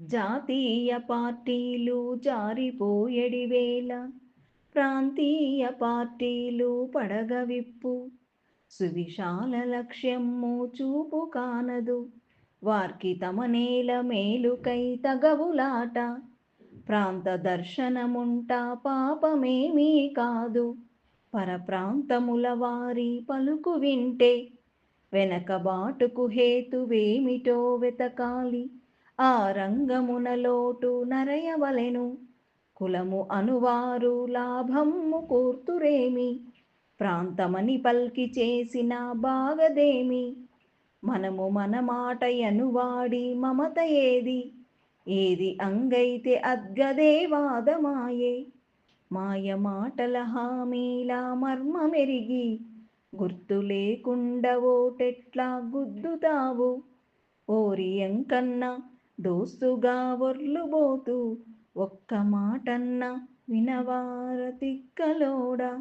జాతీయ పార్టీలు జారిపోయెడివేళ, ప్రాంతీయ పార్టీలు పడగవిప్పు. సువిశాల లక్ష్యము చూపు కానదు, వార్కి తమ నేల మేలుకై తగవులాట. ప్రాంత దర్శనముంట పాపమేమీ కాదు, పరప్రాంతముల వారి పలుకు వింటే. వెనకబాటుకు హేతువేమిటో వెతకాలి, ఆ రంగమున లోటు నరయవలెను. కులము అనువారు లాభము కూర్తురేమి, ప్రాంతమని పల్కి చేసిన బాగదేమి. మనము మన మాట ఎనువాడి మమత ఏది, ఏది అంగైతే అద్గదే వాదమాయే. మాయ మాటల హామీల మర్మమెరిగి, గుర్తు లేకుండ ఓటెట్లా గుద్దుతావు. ఓరి ఎంకన్న దోస్తుగా ఒర్లుబోతూ, ఒక్క మాటన్న వినవార తిక్కలోడా.